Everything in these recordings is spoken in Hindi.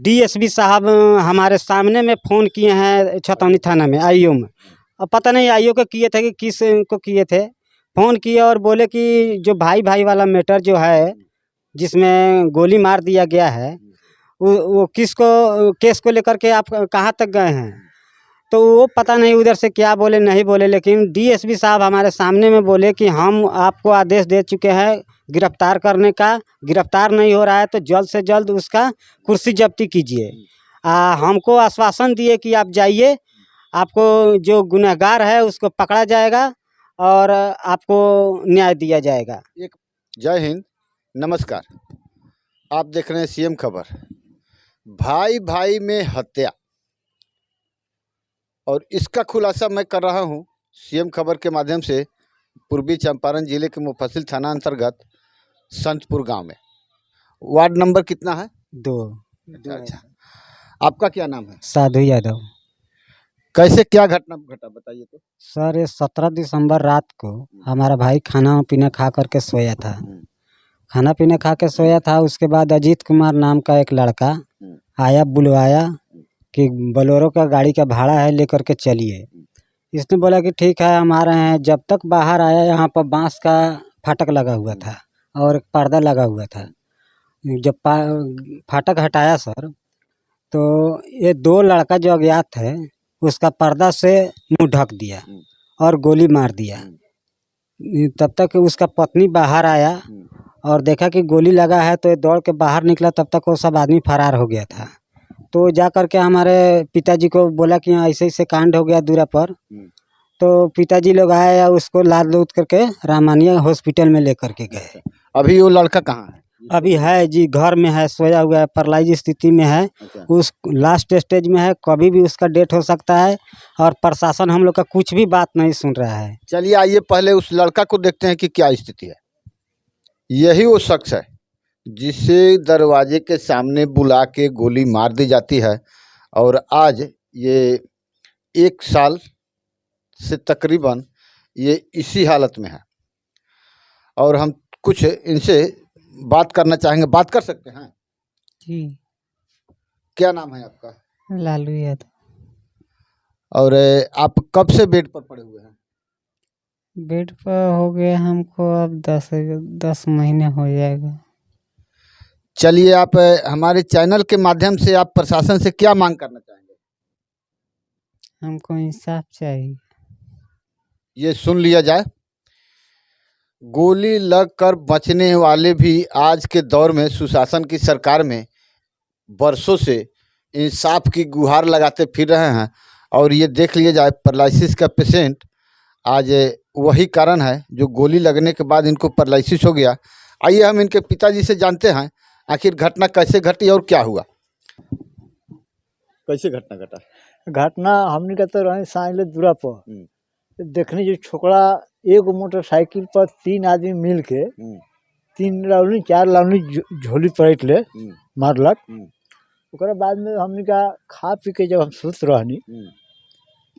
डीएसपी साहब हमारे सामने में फ़ोन किए हैं छतौनी थाना में आईओ में। अब पता नहीं आईओ को किए थे कि किस को किए थे। फ़ोन किए और बोले कि जो भाई भाई वाला मैटर जो है जिसमें गोली मार दिया गया है वो किसको केस को लेकर के आप कहाँ तक गए हैं। तो वो पता नहीं उधर से क्या बोले नहीं बोले, लेकिन डीएसपी साहब हमारे सामने में बोले कि हम आपको आदेश दे चुके हैं गिरफ्तार करने का, गिरफ्तार नहीं हो रहा है तो जल्द से जल्द उसका कुर्सी जब्ती कीजिए। हमको आश्वासन दिए कि आप जाइए, आपको जो गुनहगार है उसको पकड़ा जाएगा और आपको न्याय दिया जाएगा। जय हिंद, नमस्कार। आप देख रहे हैं सीएम खबर। भाई भाई में हत्या, और इसका खुलासा मैं कर रहा हूं सीएम खबर के माध्यम से पूर्वी चंपारण जिले के मुफस्सिल थाना अंतर्गत संतपुर गांव में। वार्ड नंबर कितना है? 2। अच्छा, आपका क्या नाम है? साधु यादव। कैसे क्या घटना घटा बताइए तो। सर ये 17 दिसंबर रात को हमारा भाई खाना पीना खा करके सोया था। खाना पीना खा के सोया था। उसके बाद अजीत कुमार नाम का एक लड़का आया, बुलवाया कि बोलेरो का गाड़ी का भाड़ा है लेकर के चलिए। इसने बोला कि ठीक है हम आ रहे हैं। जब तक बाहर आया, यहाँ पर बांस का फाटक लगा हुआ था और एक पर्दा लगा हुआ था। जब फाटक हटाया सर, तो ये 2 लड़का जो अज्ञात है उसका पर्दा से मुंह ढक दिया और गोली मार दिया। तब तक उसका पत्नी बाहर आया और देखा कि गोली लगा है, तो ये दौड़ के बाहर निकला। तब तक वो सब आदमी फरार हो गया था। तो जा कर के हमारे पिताजी को बोला कि ऐसे ऐसे कांड हो गया दूरा पर। तो पिताजी लोग आए या उसको लाद लूद करके रामानिया हॉस्पिटल में लेकर के गए। अभी वो लड़का कहाँ है? अभी है जी, घर में है, सोया हुआ है, पैरालाइज स्थिति में है। उस लास्ट स्टेज में है, कभी भी उसका डेथ हो सकता है और प्रशासन हम लोग का कुछ भी बात नहीं सुन रहा है। चलिए आइए पहले उस लड़का को देखते हैं कि क्या स्थिति है। यही वो शख्स है जिसे दरवाजे के सामने बुला के गोली मार दी जाती है, और आज ये 1 साल से तकरीबन ये इसी हालत में है। और हम कुछ इनसे बात करना चाहेंगे। बात कर सकते हैं जी। क्या नाम है आपका? लालू यादव। और आप कब से बेड पर पड़े हुए हैं? बेड पर हो गया हमको अब 10 महीने हो जाएगा। चलिए आप हमारे चैनल के माध्यम से आप प्रशासन से क्या मांग करना चाहेंगे? हमको इंसाफ चाहिए। ये सुन लिया जाए। गोली लगकर बचने वाले भी आज के दौर में सुशासन की सरकार में बरसों से इंसाफ की गुहार लगाते फिर रहे हैं। और ये देख लिया जाए, पैरालिसिस का पेशेंट आज वही कारण है जो गोली लगने के बाद इनको पैरालिसिस हो गया। आइए हम इनके पिताजी से जानते हैं आखिर घटना कैसे घटी और क्या हुआ। कैसे घटना घटा? घटना हमने का तो रहे साइले दूरा पर देखने जो छोकरा एक मोटरसाइकिल पर 3 आदमी मिल के 3 लाउनी 4 लाउनी झोली पलट ले मारलक। ओकरा बाद में हमने का खा पी के जब हम सुत रहनी,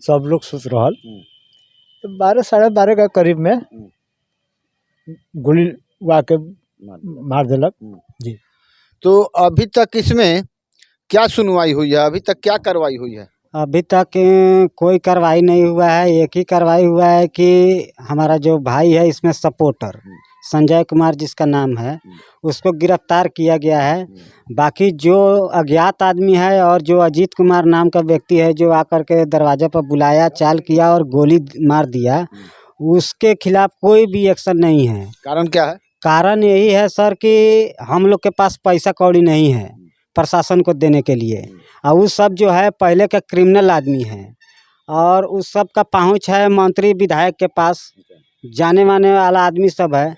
सब लोग सुत रहल, तो 12 साढ़े 12 का करीब में गोली वाके मार दिलक जी। तो अभी तक इसमें क्या सुनवाई हुई है? अभी तक क्या कार्रवाई हुई है? अभी तक कोई कार्रवाई नहीं हुआ है। एक ही कार्रवाई हुआ है कि हमारा जो भाई है इसमें सपोर्टर संजय कुमार जिसका नाम है, उसको गिरफ्तार किया गया है। बाकी जो अज्ञात आदमी है और जो अजीत कुमार नाम का व्यक्ति है जो आकर के दरवाजे पर बुलाया, चाल किया और गोली मार दिया, उसके खिलाफ कोई भी एक्शन नहीं है। कारण क्या है? कारण यही है सर कि हम लोग के पास पैसा कौड़ी नहीं है प्रशासन को देने के लिए। और उस सब जो है पहले का क्रिमिनल आदमी है और उस सब का पहुंच है मंत्री विधायक के पास, जाने माने वाला आदमी सब है।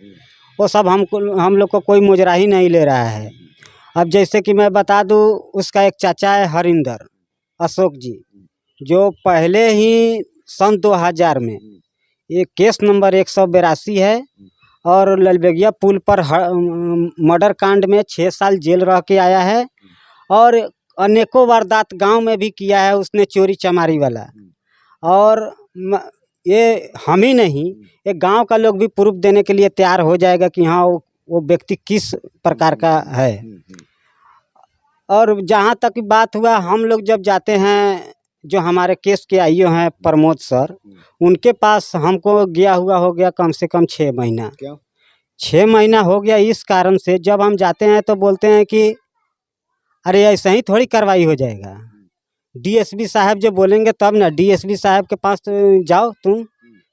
वो सब हम लोग को कोई मुजरा ही नहीं ले रहा है। अब जैसे कि मैं बता दूं, उसका एक चाचा है हरिंदर अशोक जी, जो पहले ही सन 2000 में ये केस नंबर 182 है और ललबेगिया पुल पर मर्डर कांड में 6 साल जेल रह के आया है। और अनेकों वारदात गांव में भी किया है उसने, चोरी चमारी वाला। और ये हम ही नहीं, ये गांव का लोग भी प्रूफ देने के लिए तैयार हो जाएगा कि हाँ वो व्यक्ति किस प्रकार का है। और जहाँ तक बात हुआ, हम लोग जब जाते हैं, जो हमारे केस के आईओ हैं प्रमोद सर, उनके पास हमको गया हुआ हो गया कम से कम 6 महीना। क्यों? 6 महीना हो गया इस कारण से, जब हम जाते हैं तो बोलते हैं कि अरे ऐसे ही थोड़ी कार्रवाई हो जाएगा, डीएसपी साहब जो बोलेंगे तब ना। डीएसपी साहब के पास तो जाओ,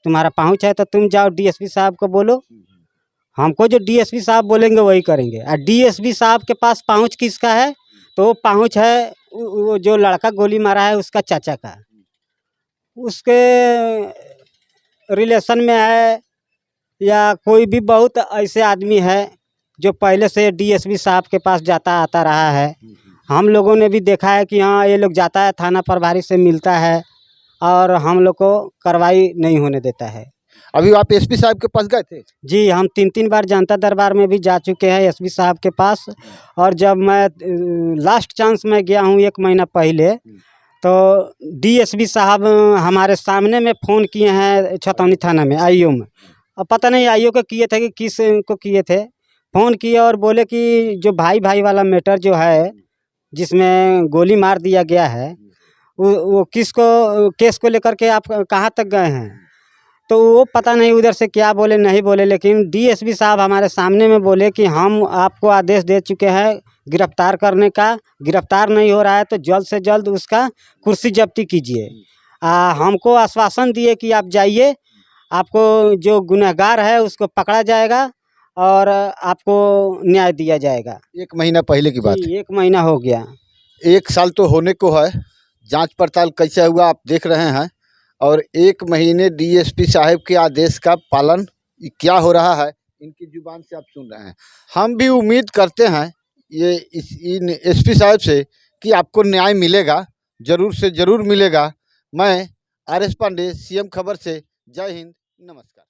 तुम्हारा पहुँच है तो तुम जाओ डीएसपी साहब को बोलो। हमको जो डीएसपी साहब बोलेंगे वही करेंगे। और डीएसपी साहब के पास पहुँच किसका है? तो पहुँच है वो जो लड़का गोली मारा है उसका चाचा का, उसके रिलेशन में है, या कोई भी बहुत ऐसे आदमी है जो पहले से डीएसपी साहब के पास जाता आता रहा है। हम लोगों ने भी देखा है कि हाँ ये लोग जाता है, थाना प्रभारी से मिलता है और हम लोग को कार्रवाई नहीं होने देता है। अभी आप एसपी साहब के पास गए थे? जी, हम 3 बार जनता दरबार में भी जा चुके हैं एसपी साहब के पास। और जब मैं लास्ट चांस में गया हूँ 1 महीना पहले, तो डीएसपी साहब हमारे सामने में फ़ोन किए हैं छतौनी थाना में आईओ में। अब पता नहीं आईओ को किए थे कि किस को किए थे, फ़ोन किए और बोले कि जो भाई वाला मैटर जो है जिसमें गोली मार दिया गया है, वो किसको केस को लेकर के आप कहाँ तक गए हैं? तो वो पता नहीं उधर से क्या बोले नहीं बोले, लेकिन डीएसपी साहब हमारे सामने में बोले कि हम आपको आदेश दे चुके हैं गिरफ्तार करने का, गिरफ्तार नहीं हो रहा है तो जल्द से जल्द उसका कुर्सी जब्ती कीजिए। हमको आश्वासन दिए कि आप जाइए, आपको जो गुनहगार है उसको पकड़ा जाएगा और आपको न्याय दिया जाएगा। 1 महीना पहले की बात है। जी, 1 महीना हो गया। 1 साल तो होने को है। जांच पड़ताल कैसे हुआ आप देख रहे हैं, और 1 महीने डीएसपी साहब के आदेश का पालन क्या हो रहा है इनकी जुबान से आप सुन रहे हैं। हम भी उम्मीद करते हैं इन एसपी साहब से कि आपको न्याय मिलेगा, ज़रूर से ज़रूर मिलेगा। मैं आर एस पांडे, सीएम खबर से। जय हिंद, नमस्कार।